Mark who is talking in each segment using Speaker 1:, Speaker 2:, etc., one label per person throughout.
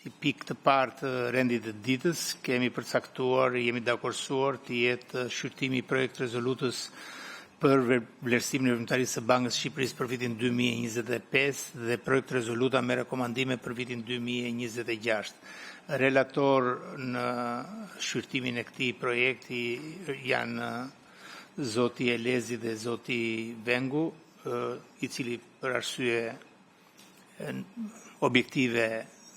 Speaker 1: Si pikë të parë të rendit të ditës, kemi përcaktuar, jemi dakorsuar të jetë shqyrtimi i projekt rezolutës për vlerësimin e veprimtarisë së Bankës së Shqipërisë për vitin 2025 dhe projekt rezoluta me rekomandime për vitin 2026. Relator në shqyrtimin e këtij projekti janë zoti Elezi dhe zoti Vengu, i cili për arsye objektive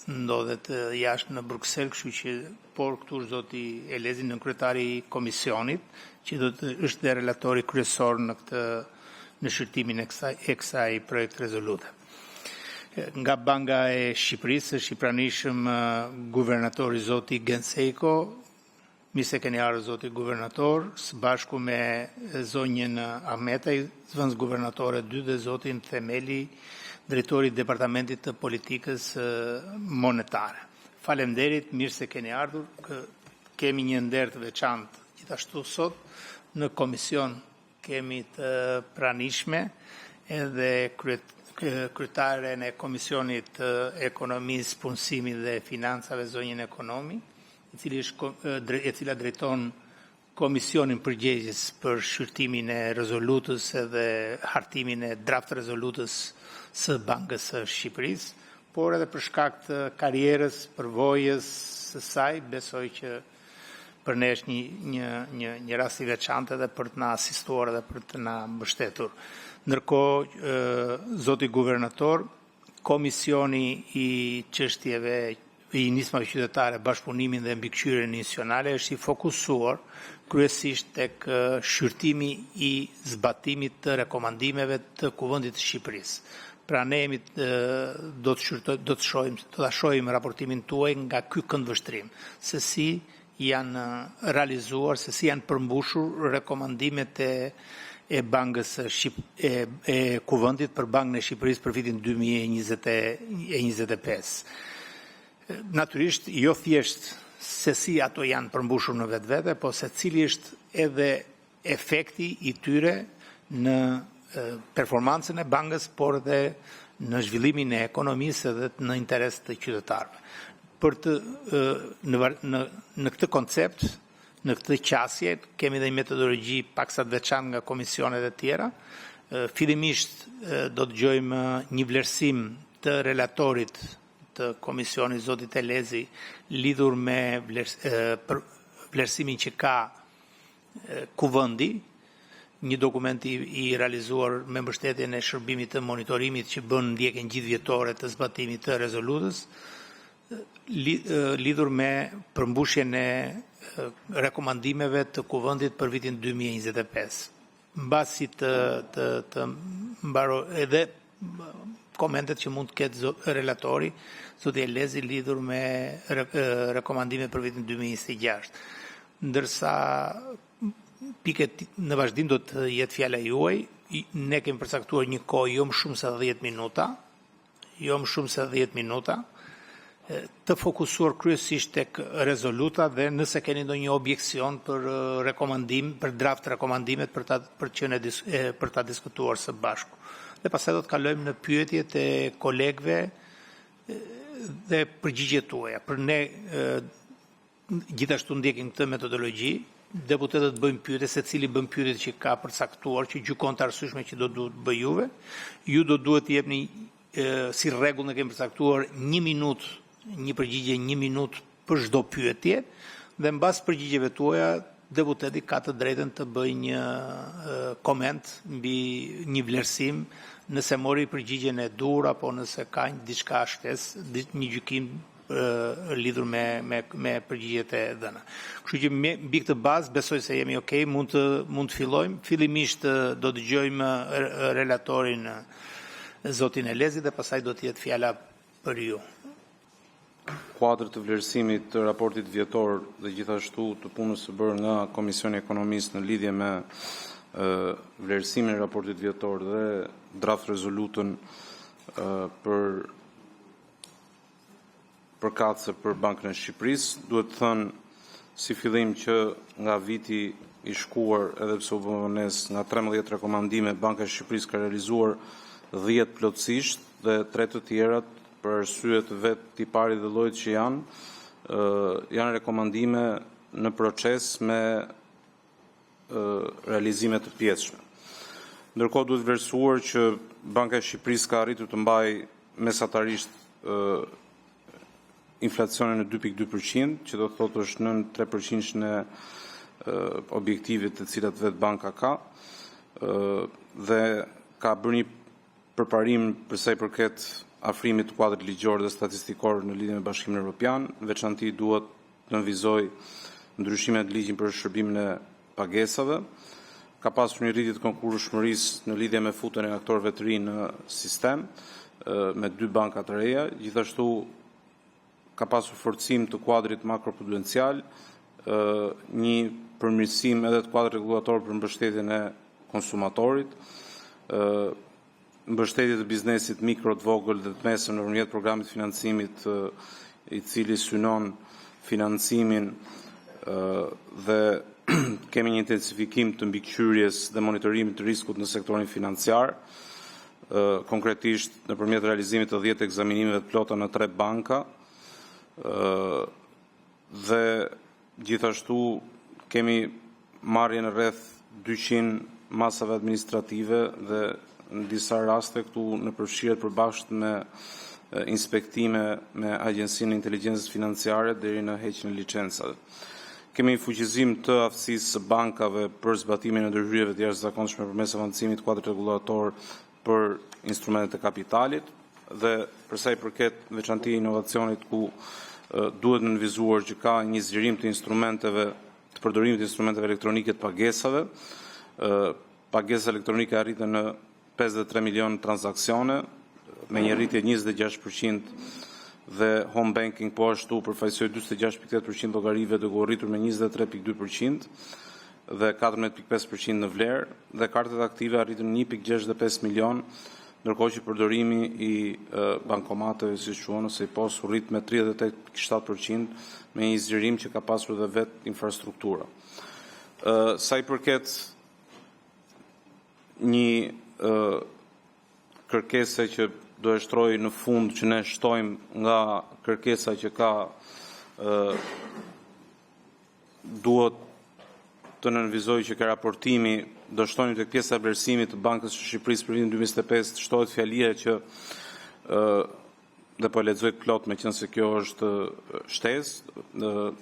Speaker 1: ndodhet jashtë në Bruksel, kështu që por këtu është zoti Elezi, nënkryetari i komisionit, që është dhe relatori kryesor në shqyrtimin e kësaj projekt rezolute. Nga Banka e Shqipërisë është i pranishëm guvernatori zoti Gensejko, mirë se keni ardhur zoti guvernator, së bashku me zonjën Ahmetaj, zëvendës guvernatore 2 dhe zotin Themeli, drejtori i Departamentit të Politikës Monetare. Faleminderit, mirë se keni ardhur. Kemi një nder të veçantë gjithashtu sot në komision, kemi të pranishme edhe kryetaren e Komisionit të Ekonomisë, Punësimit dhe Financave, zonjën Ekonomi, e cila drejton Komisionin përgjegjës për shqyrtimin e rezolutës edhe hartimin e draft rezolutës së Bankës së Shqipërisë, por edhe për shkak të karrierës, përvojës së saj, besoj që për ne është një rast i veçantë edhe për të na asistuar edhe për të na mbështetur. Ndërkohë, zoti guvernator, Komisioni i çështjeve i nismave qytetare, bashkëpunimin dhe mbikëqyrjen institucionale është i fokusuar kryesisht tek shqyrtimi i zbatimit të rekomandimeve të Kuvendit të Shqipërisë. Pra ne do të shohim raportimin tuaj nga ky këndvështrim, se si janë realizuar, se si janë përmbushur rekomandimet e Bankës e Kuvendit për Bankën e Shqipërisë për vitin 2025. Natyrisht, jo thjesht se si ato janë përmbushur në vetvete, po se cili është edhe efekti i tyre në performancën e bankës, por edhe në zhvillimin e ekonomisë dhe në interes të qytetarëve. Në këtë koncept, në këtë qasje, kemi dhe një metodologji paksa të veçantë nga komisionet e tjera. Fillimisht do të dëgjojmë një vlerësim të relatorit të komisionit zotit Elezi lidhur me vlerësimin që ka Kuvendi, një dokument i realizuar me mbështetjen e shërbimit të monitorimit që bën ndjekjen gjithëvjetore të zbatimit të rezolutës, lidhur me përmbushjen e rekomandimeve të Kuvendit për vitin 2025. Mbasi të mbaro edhe komentet që mund të ketë relatori, zoti Elezi, lidhur me rekomandime për vitin 2026. Ndërsa piket në vazhdim do të jetë fjala juaj, ne kemi përcaktuar një kohë jo më shumë se 10 minuta, të fokusuar kryesisht tek rezoluta dhe nëse keni ndonjë objeksion për rekomandim, për draft rekomandimet për ta diskutuar së bashku. Dhe pastaj do të kalojmë në pyetjet e kolegëve dhe përgjigjet tuaja. Për ne gjithashtu ndjekim këtë metodologji, deputetët bëjmë pyetje, secili bën pyetjet që ka përcaktuar, që gjykon të arsyeshme që do duhet bëj juve. Ju do duhet të jepni si rregull ne kemi përcaktuar 1 minutë, një përgjigje 1 minutë për çdo pyetje dhe mbas përgjigjeve tuaja deputeti ka të drejtën të bëjë një koment mbi një vlerësim nëse mori përgjigjen e dur apo nëse ka diçka shtesë, një gjykim lidhur me përgjigjet e dhëna. Kështu që mbi këtë bazë besoj se jemi okay, mund të fillojmë. Fillimisht do të dëgjojmë relatorin zotin Elezi dhe pastaj do të jetë fjala për ju.
Speaker 2: Kuadër të vlerësimit të raportit vjetor dhe gjithashtu të punës së bërë nga Komisioni i Ekonomisë në lidhje me vlerësimin e raportit vjetor dhe draft rezolutën për katëse për Bankën e Shqipërisë. Duhet të thënë si fillim që nga viti i shkuar, edhe pse u bë vonesë, nga 13 rekomandime, Banka e Shqipërisë ka realizuar 10 plotësisht dhe 3 të tjerat për arsyet vetë tipari dhe llojit që janë rekomandime në proces me realizime të pjesshme. Ndërkohë duhet vlerësuar që Banka e Shqipërisë ka arritur të mbajë mesatarisht inflacionin në 2.2%, që do të thotë është nën 3% në objektivit të cilat vetë banka ka, dhe ka bërë një përparim për sa i përket afrimit të kuadrit ligjor dhe statistikor në lidhje me Bashkimin Evropian. Veçanti duhet të nënvizoj ndryshimet në ligjin për shërbimin e pagesave. Ka pasur një rritje të konkurrueshmërisë në lidhje me futjen e aktorëve të rinj në sistem me 2 banka të reja. Gjithashtu ka pasur forcim të kuadrit makroprudencial, një përmirësim edhe të kuadrit regulator për mbështetjen e konsumatorit, mbështetje të biznesit mikro, të vogël dhe të mesëm nëpërmjet programit financimit i cili synon financimin dhe kemi një intensifikim të mbikëqyrjes dhe monitorimit të riskut në sektorin financiar, konkretisht nëpërmjet realizimit të 10 ekzaminimeve të plota në 3 banka, dhe gjithashtu kemi marrjen rreth 200 masave administrative dhe në disa raste këtu në përfshirjet përbashkët me inspektime me Agjencinë e Inteligjencës Financiare deri në heqjen e licencave. Kemi një fuqizim të aftësisë së bankave për zbatimin e ndërhyrjeve të jashtëzakonshme përmes avancimit të kuadrit regulator për instrumentet e kapitalit dhe për sa i përket veçanti inovacionit ku duhet nënvizuar që ka një zgjerim të instrumenteve të përdorimit të instrumenteve elektronike të pagesave. Pagesa elektronike arritën në 53 milion transaksione me një rritje 26% dhe home banking po ashtu përfaqësoi 46.8% llogarive duke u rritur me 23.2% dhe 14.5% në vlerë dhe kartet aktive arritën 1.65 milion, ndërkohë që përdorimi i bankomateve siç quhen ose i POS u rrit me 38.7% me një zgjerim që ka pasur dhe vetë infrastruktura. Sa i përket një kërkese që do e shtroj në fund që ne shtojmë nga kërkesa që ka duhet të nënvizoj që ka raportimi do shtojmë tek pjesa e vlerësimit të Bankës së Shqipërisë për vitin 2025 shtohet fjalia që dhe po e lexoj plot meqense kjo është shtesë.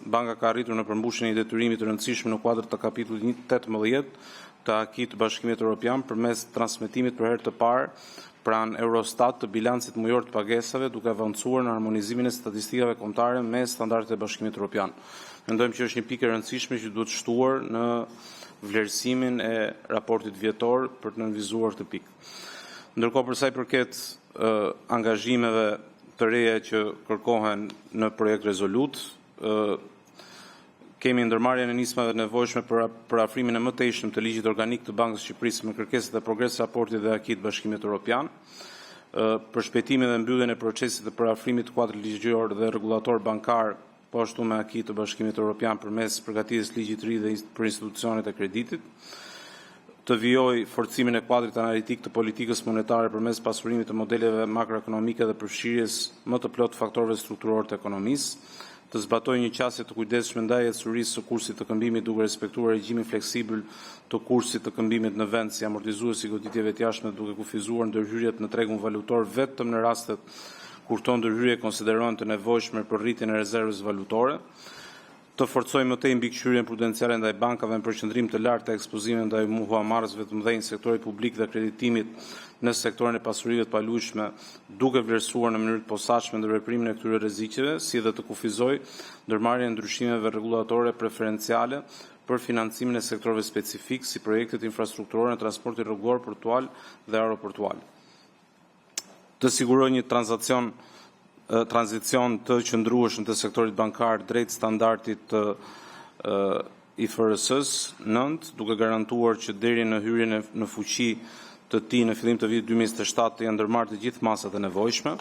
Speaker 2: Banka ka arritur në përmbushjen e detyrimit të rëndësishëm në kuadër të kapitullit 18 të akit të Bashkimit Evropian përmes transmetimit për herë të parë pranë Eurostat të bilancit mujor të pagesave duke avancuar në harmonizimin e statistikave kombëtare me standardet e Bashkimit Evropian. Mendojmë që është një pikë e rëndësishme që duhet shtuar në vlerësimin e raportit vjetor për të nënvizuar këtë pikë. Ndërkohë për sa i përket angazhimeve të reja që kërkohen në projekt rezolut, kemi ndërmarrjen e nismave të nevojshme për afrimin e mëtejshëm të ligjit organik të Bankës së Shqipërisë me kërkesat e progres raportit dhe akit Bashkimit Evropian, për shpejtimin dhe mbylljen e procesit të parafrimit të kuadrit ligjor dhe regulator bankar po ashtu me akit të Bashkimit Evropian përmes përgatitjes ligjit të ri dhe për institucionet e kreditit, të vijoj forcimin e kuadrit analitik të politikës monetare përmes pasurimit të modeleve makroekonomike dhe përfshirjes më të plot faktorëve strukturor të ekonomisë, të zbatoj një qasje të kujdesshme ndaj ecësurisë së kursit të këmbimit duke respektuar regjimin fleksibël të kursit të këmbimit në vend si amortizues i goditjeve të jashtme duke kufizuar ndërhyrjet në tregun valutor vetëm në rastet kur këto ndërhyrje konsiderohen të nevojshme për rritjen e rezervës valutore, të forcoj mëtej mbikëqyrjen prudenciale ndaj bankave në përqendrim të lartë të ekspozimit ndaj muhuamarrësve të mëdhenj sektorit publik dhe kreditimit në sektorin e pasurive të palujshme, duke vlerësuar në mënyrë të posaçme ndërveprimin e këtyre rrezikeve, si dhe të kufizoj ndërmarrjen e ndryshimeve rregullatore preferenciale për financimin e sektorëve specifik si projektet infrastrukturore në transportin rrugor, portual dhe aeroportual. Të siguroj një tranzicion të qëndrueshëm të sektorit bankar drejt standardit të IFRS 9, duke garantuar që deri në hyrjen në fuqi të tij në fillim të vitit 2027 të janë ndërmarrë të gjithë masat e nevojshme.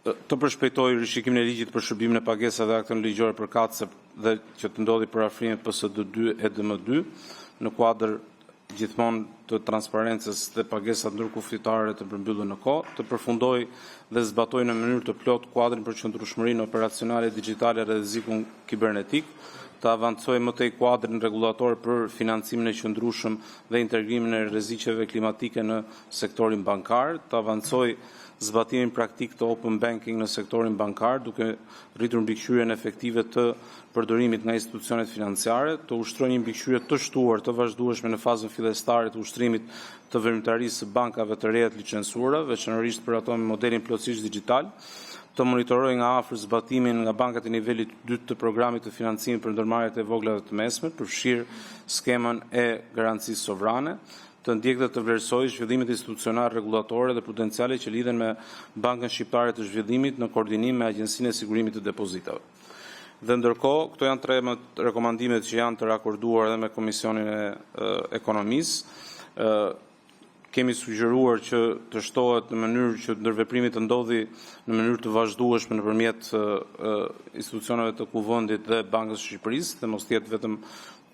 Speaker 2: Të përshpejtoj rishikimin e ligjit për shërbimin e pagesave dhe aktën ligjore përkatëse dhe që të ndodhi për afrimin PSD2 e DM2 në kuadër gjithmonë të transparencës dhe pagesat ndërkuftitare të përmbyllur në kohë, të përfundoj dhe zbatoj në mënyrë të plotë kuadrin për qëndrueshmërinë operacionale digjitale dhe rrezikun kibernetik, të avancoj më tej kuadrin rregullator për financimin e qëndrueshëm dhe integrimin e rrezikeve klimatike në sektorin bankar, të avancoj zbatimin praktik të open banking në sektorin bankar, duke rritur mbikëqyrjen efektive të përdorimit nga institucionet financiare, të ushtrojë një mbikëqyrje të shtuar të vazhdueshme në fazën fillestare të ushtrimit të veprimtarisë së bankave të reja të licencuara, veçanërisht për ato me modelin plotësisht digjital, të monitorojë nga afër zbatimin nga bankat e nivelit 2 të programit të financimit për ndërmarrjet e vogla dhe të mesme, përfshirë skemën e garancisë sovrane, të ndjekë dhe të vlerësojë zhvillimet institucionale, rregullatore dhe prudenciale që lidhen me Bankën Shqiptare të Zhvillimit në koordinim me Agjencinë e Sigurimit të Depozitave. Dhe ndërkohë, këto janë 3 rekomandimet që janë të rakorduar edhe me Komisionin e Ekonomisë. Kemi sugjeruar që të shtohet në mënyrë që ndërveprimi të ndodhi në mënyrë të vazhdueshme nëpërmjet institucioneve të Kuvendit dhe Bankës së Shqipërisë, dhe mos jetë vetëm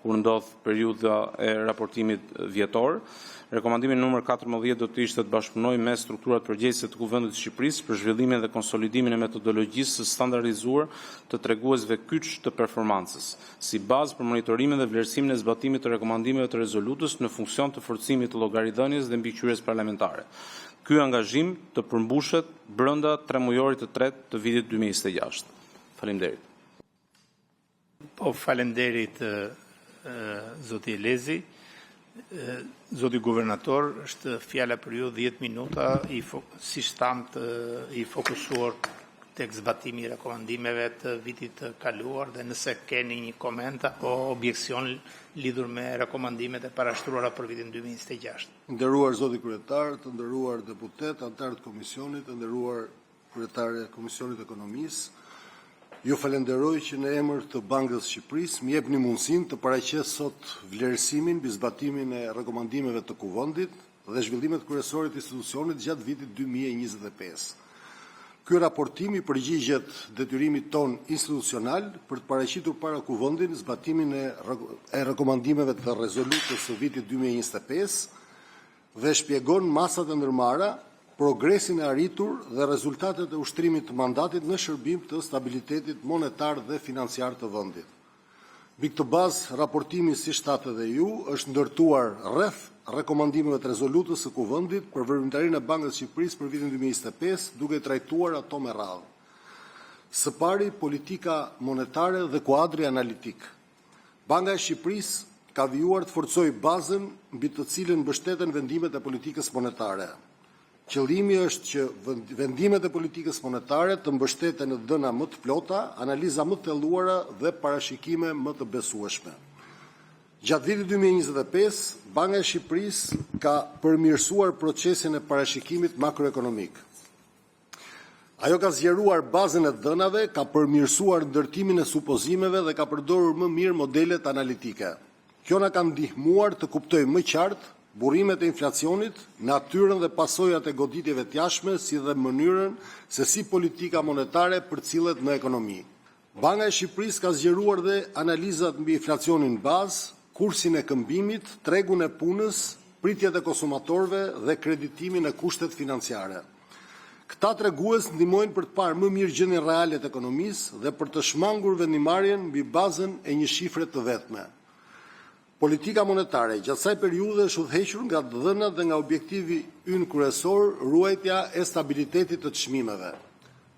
Speaker 2: kur ndodh periudha e raportimit vjetor. Rekomandimi numër 14 do të ishte të bashkëpunojë me strukturat përgjegjëse të Kuvendit të Shqipërisë për zhvillimin dhe konsolidimin e metodologjisë së standardizuar të treguesve kyç të performancës, si bazë për monitorimin dhe vlerësimin e zbatimit të rekomandimeve të rezolutës në funksion të forcimit të llogaridhënies dhe mbikëqyrjes parlamentare. Ky angazhim të përmbushet brenda 3 mujorit të tretë të vitit 2026. Faleminderit.
Speaker 1: Po, faleminderit zoti Elezi. Zoti guvernator, është fjala për ju 10 minuta, si shtamt i fokusuar tek zbatimi i rekomandimeve të vitit të kaluar, dhe nëse keni një koment apo objeksion lidhur me rekomandimet e parashtruara për vitin 2026.
Speaker 3: Nderuar zoti kryetar, të nderuar deputet, anëtarë të komisionit, të nderuar kryetare e Komisionit Ekonomisë, ju falenderoj që në emër të Bankës Shqipërisë më jepni mundësinë të paraqes sot vlerësimin mbi zbatimin e rekomandimeve të Kuvendit dhe zhvillimet kryesore të institucionit gjatë vitit 2025. Ky raportim i përgjigjet detyrimit ton institucional për të paraqitur para Kuvendit zbatimin e rekomandimeve të rezolutës së vitit 2025 dhe shpjegon masat e ndërmarra, progresin e arritur dhe rezultatet e ushtrimit të mandatit në shërbim të stabilitetit monetar dhe financiar të vendit. Mbi këtë bazë, raportimi, si shtatë edhe ju, është ndërtuar rreth rekomandimeve të rezolutës së Kuvendit për veprimtarinë e Bankës së Shqipërisë për vitin 2025, duke trajtuar ato me radhë. Së pari, politika monetare dhe kuadri analitik. Banka e Shqipërisë ka vijuar të forcojë bazën mbi të cilën mbështeten vendimet e politikës monetare. Qëllimi është që vendimet e politikës monetare të mbështeten në dhëna më të plota, analiza më të thelluara dhe parashikime më të besueshme. Gjatë vitit 2025, Banka e Shqipërisë ka përmirësuar procesin e parashikimit makroekonomik. Ajo ka zgjeruar bazën e dhënave, ka përmirësuar ndërtimin e supozimeve dhe ka përdorur më mirë modelet analitike. Kjo na ka ndihmuar të kuptojmë më qartë burrimet e inflacionit, natyrën dhe pasojat e goditjeve të jashtme, si dhe mënyrën se si politika monetare përcillet në ekonomi. Banka e Shqipërisë ka zgjeruar dhe analizat mbi inflacionin bazë, kursin e këmbimit, tregun e punës, pritjet e konsumatorëve dhe kreditimin e kushtet financiare. Këta tregues ndihmojnë për të parë më mirë gjendjen reale të ekonomisë dhe për të shmangur vendimarrjen mbi bazën e një shifre të vetme. Politika monetare gjatë kësaj periudhe është udhëhequr nga dhënat dhe nga objektivi ynë kryesor, ruajtja e stabilitetit të çmimeve.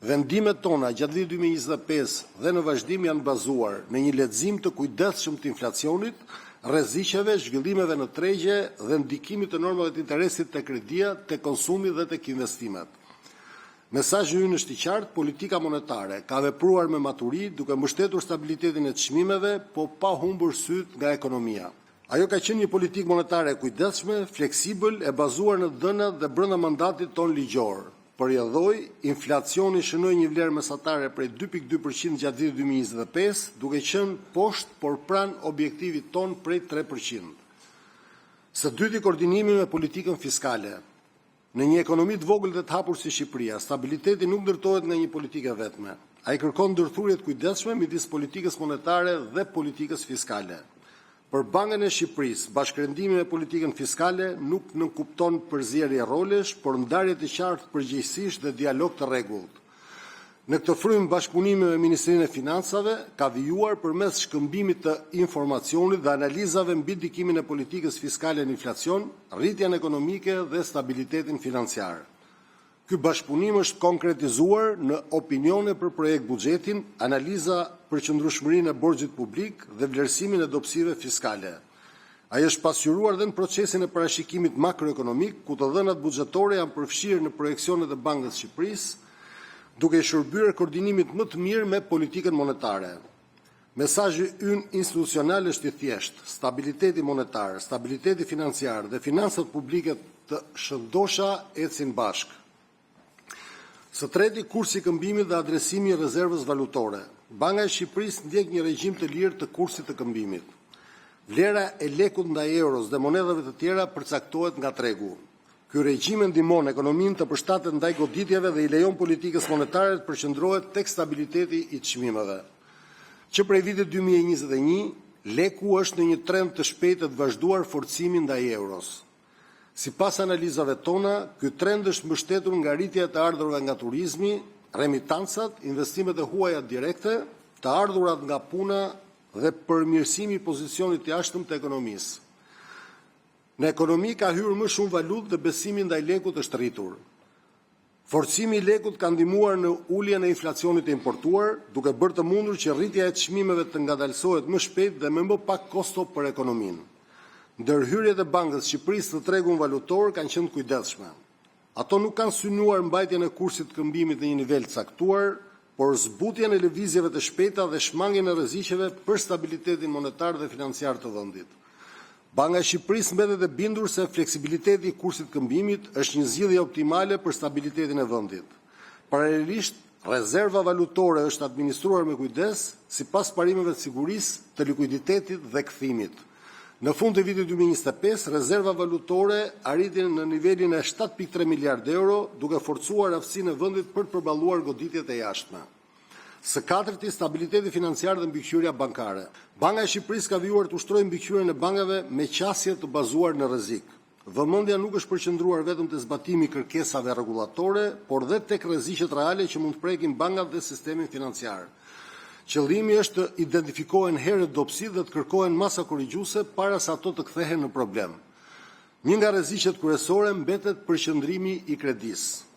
Speaker 3: Vendimet tona gjatë vitit 2025 dhe në vazhdim janë bazuar në një lexim të kujdesshëm të inflacionit, rreziqeve, zhvillimeve në tregje dhe ndikimit të normave të interesit te kredia, te konsumi dhe tek investimet. Mesazhi ynë është i qartë, politika monetare ka vepruar me maturi duke mbështetur stabilitetin e çmimeve, po pa humbur syt nga ekonomia. Ajo ka qenë një politikë monetare e kujdesshme, fleksibël, e bazuar në dhënat dhe brenda mandatit ton ligjor. Përjedhoi, inflacioni shënoi një vlerë mesatare prej 2.2% gjatë vitit 2025, duke qenë poshtë por pranë objektivit ton prej 3%. Së dyti, koordinimi me politikën fiskale. Në një ekonomi të vogël dhe të hapur si Shqipëria, stabiliteti nuk ndërtohet nga një politikë vetme. Ai kërkon ndërthurje të kujdesshme midis politikës monetare dhe politikës fiskale. Për Bankën e Shqipërisë, bashkërendimi me politikën fiskale nuk nënkupton përzierje rolesh, por ndarje të qartë përgjegjësisht dhe dialog të rregullt. Në këtë frymë bashkëpunimi me Ministrinë e Financave ka vijuar përmes shkëmbimit të informacionit dhe analizave mbi ndikimin e politikës fiskale në inflacion, rritjen ekonomike dhe stabilitetin financiar. Ky bashkëpunim është konkretizuar në opinione për projekt buxhetin, analiza për qëndrueshmërinë e borxhit publik dhe vlerësimin e dobësive fiskale. Ai është pasqyruar dhe në procesin e parashikimit makroekonomik, ku të dhënat buxhetore janë përfshirë në projekcionet e Bankës së Shqipërisë, duke shërbyer koordinimit më të mirë me politikën monetare. Mesazhi ynë institucional është i thjeshtë: stabiliteti monetar, stabiliteti financiar dhe financat publike të shëndosha ecin bashkë. Së treti, kursi i këmbimit dhe adresimi i rezervës valutore. Banka e Shqipërisë ndjek një regjim të lirë të kursit të këmbimit. Vlera e lekut ndaj euros dhe monedhave të tjera përcaktohet nga tregu. Ky regjim ndihmon ekonominë të përshtatet ndaj goditjeve dhe i lejon politikës monetare të përqendrohet tek stabiliteti i çmimeve. Që prej vitit 2021, leku është në një trend të shpejtë të vazhduar forcimi ndaj euros. Sipas analizave tona, ky trend është mbështetur nga rritja e të ardhurave nga turizmi, remitancat, investimet e huaja direkte, të ardhurat nga puna dhe përmirësimi i pozicionit të jashtëm të ekonomisë. Në ekonomi ka hyrë më shumë valutë dhe besimi ndaj lekut është rritur. Forcimi i lekut ka ndihmuar në uljen e inflacionit të importuar, duke bërë të mundur që rritja e çmimeve të ngadalësohet më shpejt dhe me më pak kosto për ekonominë. Ndërhyrjet e Bankës së Shqipërisë në tregun valutor kanë qenë kujdesshme. Ato nuk kanë synuar mbajtjen e kursit të këmbimit në një nivel të caktuar, por zbutjen e lëvizjeve të shpejta dhe shmangjen e rreziqeve për stabilitetin monetar dhe financiar të vendit. Banka e Shqipërisë mbetet e bindur se fleksibiliteti i kursit të këmbimit është një zgjidhje optimale për stabilitetin e vendit. Paralelisht, rezerva valutore është administruar me kujdes sipas parimeve të sigurisë, të likuiditetit dhe kthimit. Në fund të vitit 2025, rezerva valutore arriti në nivelin e 7.3 miliard euro, duke forcuar aftësinë e vendit për të përballuar goditjet e jashtme. Së katërti, stabiliteti financiar dhe mbikëqyrja bankare. Banka e Shqipërisë ka vijuar të ushtrojë mbikëqyrjen e bankave me qasje të bazuar në rrezik. Vëmendja nuk është përqendruar vetëm te zbatimi i kërkesave rregullatore, por dhe tek rreziqet reale që mund të prekin bankat dhe sistemin financiar. Qëllimi është të identifikohen herët dobësitë dhe të kërkohen masa korrigjuese para se ato të kthehen në problem. Një nga rreziqet kryesore mbetet përqendrimi i kredisë.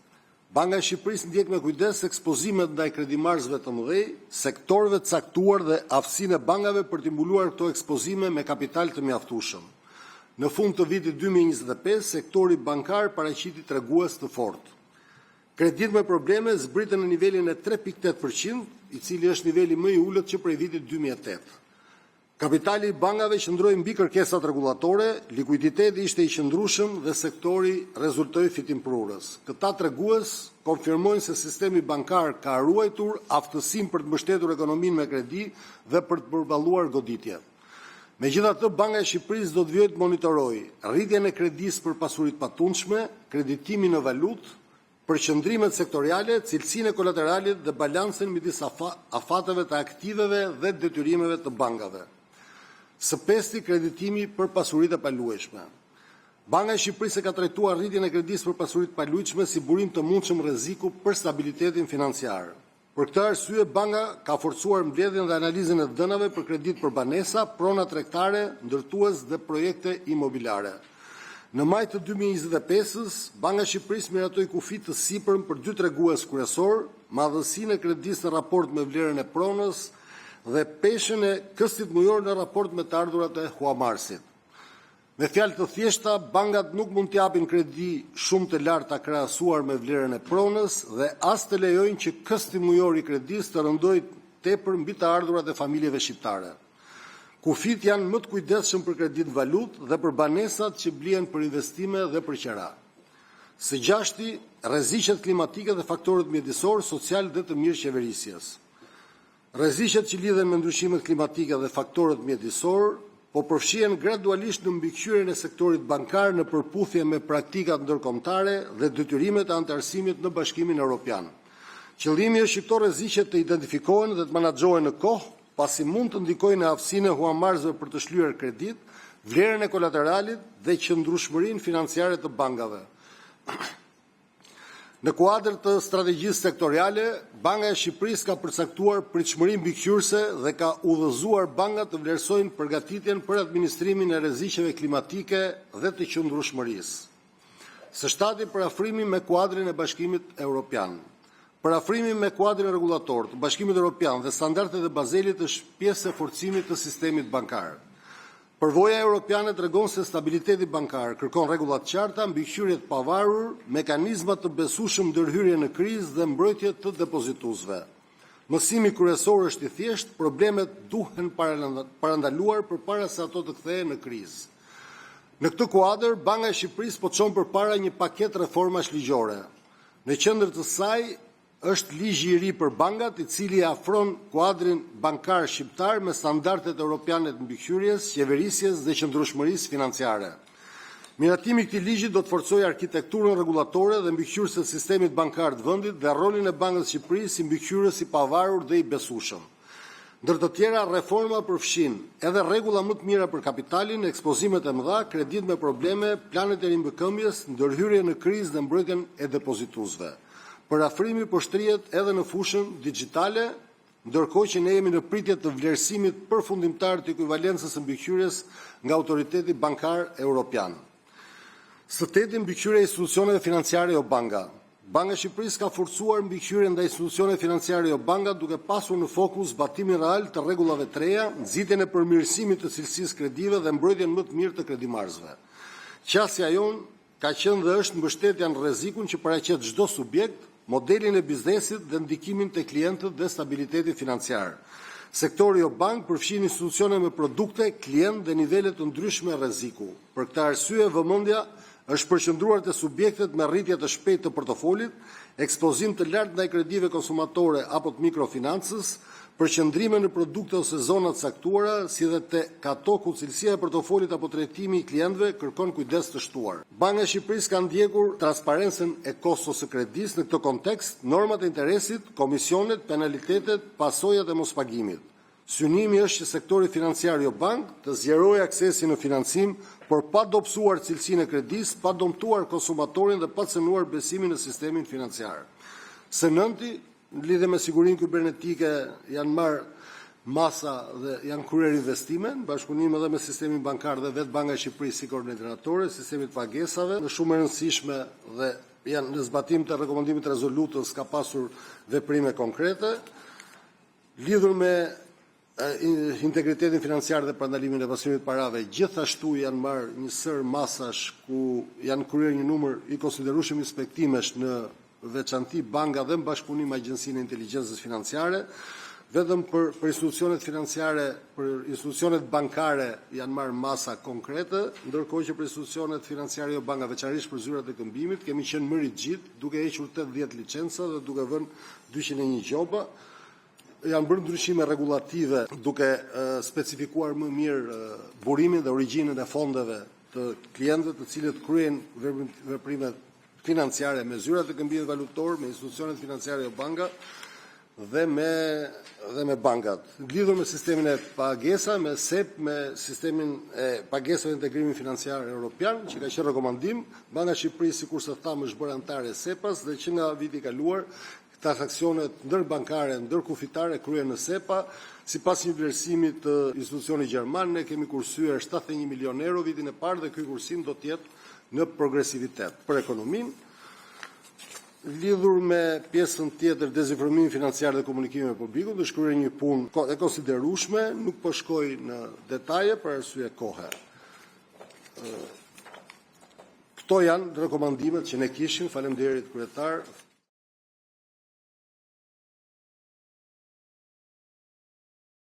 Speaker 3: Banka e Shqipërisë ndjek me kujdes ekspozimet ndaj kredimarrësve të mëdhenj, sektorëve të caktuar dhe aftësinë e bankave për të mbuluar këto ekspozime me kapital të mjaftueshëm. Në fund të vitit 2025, sektori bankar paraqiti tregues të fortë. Kredit me probleme zbritën në nivelin e 3.8%, i cili është niveli më i ulët që prej vitit 2008. Kapitali i bankave qëndroi mbi kërkesat rregullatore, likuiditeti ishte i qëndrueshëm dhe sektori rezultoi fitimprurës. Këta tregues konfirmojnë se sistemi bankar ka ruajtur aftësinë për të mbështetur ekonominë me kredi dhe për të përballuar goditjet. Megjithatë, Banka e Shqipërisë do të vijë të monitorojë rritjen e kredisë për pasuritë patundshme, kreditimin në valutë, përqendrimet sektoriale, cilësinë e kolateralit dhe balancën midis afateve të aktiveve dhe detyrimeve të bankave. Së pesti, kreditimi për pasuritë e paluajtshme. Banka e Shqipërisë ka trajtuar rritjen e kredisë për pasuritë paluajtshme si burim të mundshëm rreziku për stabilitetin financiar. Për këtë arsye, banka ka forcuar mbledhjen dhe analizën e dënave për kredit për banesa, prona tregtare, ndërtues dhe projekte imobiliare. Në maj të 2025-s, Banka e Shqipërisë miratoi kufi të sipërm për dy tregues kryesor, madhësinë e kredisë në raport me vlerën e pronës dhe peshën e këstit mujor në raport me të ardhurat e huamarrësit. Me fjalë të thjeshta, bankat nuk mund të japin kredi shumë të larta krahasuar me vlerën e pronës dhe as të lejojnë që kësti mujor i kredisë të rëndojë tepër mbi të ardhurat e familjeve shqiptare. Kufit janë më të kujdesshëm për kredit valutë dhe për banesat që blihen për investime dhe për qera. Së gjashti, rreziqet klimatike dhe faktorët mjedisor, social dhe të mirëqeverisjes. Rreziqet që lidhen me ndryshimet klimatike dhe faktorët mjedisor po përfshihen gradualisht në mbikëqyrjen e sektorit bankar në përputhje me praktikat ndërkombëtare dhe detyrimet e anëtarësimit në Bashkimin Evropian. Qëllimi është që këto rreziqe të identifikohen dhe të menaxhohen në kohë, pasi mund të ndikojnë në aftësinë e huamarrësve për të shlyer kredit, vlerën e kolateralit dhe qëndrueshmërinë financiare të bankave. Në kuadër të strategjisë sektoriale, Banka e Shqipërisë ka përcaktuar pritshmërinë mbikëqyrëse dhe ka udhëzuar bankat të vlerësojnë përgatitjen për administrimin e rreziqeve klimatike dhe të qëndrueshmërisë. Së shtati parafrimi me kuadrin e Bashkimit Evropian. Parafrimi me kuadrin rregullator të Bashkimit Evropian dhe standardet e Bazelit është pjesë e forcimit të sistemit bankar. Përvoja europiane tregon se stabiliteti bankar kërkon rregulla të qarta, mbikëqyrje të pavarur, mekanizma të besueshëm ndërhyrje në krizë dhe mbrojtje të depozituesve. Mësimi kryesor është i thjeshtë, problemet duhen parandaluar përpara se ato të kthehen në krizë. Në këtë kuadër, Banka e Shqipërisë po çon përpara një paketë reformash ligjore. Në qendër të saj është ligji i ri për bankat, i cili afron kuadrin bankar shqiptar me standardet europiane të mbikëqyrjes, qeverisjes dhe qëndrueshmërisë financiare. Miratimi i këtij ligji do të forcojë arkitekturën rregullatore dhe mbikëqyrëse të sistemit bankar të vendit dhe rolin e Bankës së Shqipërisë si mbikëqyrës i pavarur dhe i besueshëm. Ndër të tjera, reforma përfshin edhe rregulla më të mira për kapitalin, ekspozimet e mëdha, kredit me probleme, planet e rimbikëmbjes, ndërhyrje në krizë dhe mbrojtjen e depozituesve. Parafrimi po shtrihet edhe në fushën digjitale, ndërkohë që ne jemi në pritje të vlerësimit përfundimtar të ekuivalencës së mbikëqyrjes nga Autoriteti Bankar Evropian. Së teti, mbikëqyrja e institucioneve financiare jo banka. Banka e Shqipërisë ka forcuar mbikëqyrjen ndaj institucioneve financiare jo banka duke pasur në fokus zbatimin real të rregullave të reja, nxitjen e përmirësimit të cilësisë kredive dhe mbrojtjen më të mirë të kredimarrësve. Qasja jon ka qenë dhe është mbështetja në rrezikun që paraqet çdo subjekt, modelin e biznesit dhe ndikimin të klientët dhe stabilitetin financiar. Sektori jo bank përfshin institucione me produkte, klient dhe nivele të ndryshme rreziku. Për këtë arsye, vëmendja është përqendruar te subjektet me rritje të shpejtë të portofolit, ekspozim të lartë ndaj kredive konsumatore apo të mikrofinancës, përqendrime në produkte ose zona të caktuara, si dhe te ato ku cilësia e portofolit apo trajtimi i klientëve kërkon kujdes të shtuar. Banka e Shqipërisë ka ndjekur transparencën e kostos së kredisë në këtë kontekst, normat e interesit, komisionet, penalitetet, pasojat e mospagimit. Synimi është që sektori financiar jo bank të zgjerojë aksesin në financim, por pa dobësuar cilësinë e kredisë, pa dëmtuar konsumatorin dhe pa cënuar besimin në sistemin financiar. Së nënti, në lidhje me sigurinë kibernetike janë marrë masa dhe janë kryer investime, në bashkëpunim edhe me sistemin bankar dhe vetë Banka e Shqipërisë si koordinatore, sistemit pagesave, në shumë e rëndësishme dhe janë në zbatim të rekomandimit rezolutës ka pasur veprime konkrete, lidhur me integritetin financiar dhe parandalimin e pasimit parave. Gjithashtu janë marrë një sër masash ku janë kryer një numër i konsiderueshëm inspektimesh në veçanti banka dhe në bashkëpunim me Agjencinë e Inteligjencës Financiare, vetëm për institucionet financiare, për institucionet bankare janë marrë masa konkrete, ndërkohë që për institucionet financiare jo banka, veçanërisht për zyrat e këmbimit, kemi qenë më rigjid, duke hequr 80 licenca dhe duke vënë 201 gjoba. Janë bërë ndryshime rregulative duke specifikuar më mirë burimin dhe origjinën e fondeve të klientëve të cilët kryejnë veprime financiare me zyrat e këmbimit valutor, me institucionet financiare jo banka dhe me bankat. Lidhur me sistemin e pagesa, me SEP, me sistemin e pagesave dhe integrimit financiar europian, që ka qenë rekomandim, Banka e Shqipërisë, sikurse thamë, është bërë anëtare e SEPA-s dhe që nga viti i kaluar transaksionet ndërbankare, ndërkufitare kryen në SEPA, sipas një vlerësimi të institucionit gjerman, ne kemi kursyer 71 milion euro vitin e parë dhe ky kursim do të jetë në progresivitet për ekonominë. Lidhur me pjesën tjetër dezinformimi financiar dhe komunikimi me publikun, do shkruaj një punë e konsiderueshme, nuk po shkoj në detaje për arsye kohe. Këto janë rekomandimet që ne kishim. Faleminderit kryetar.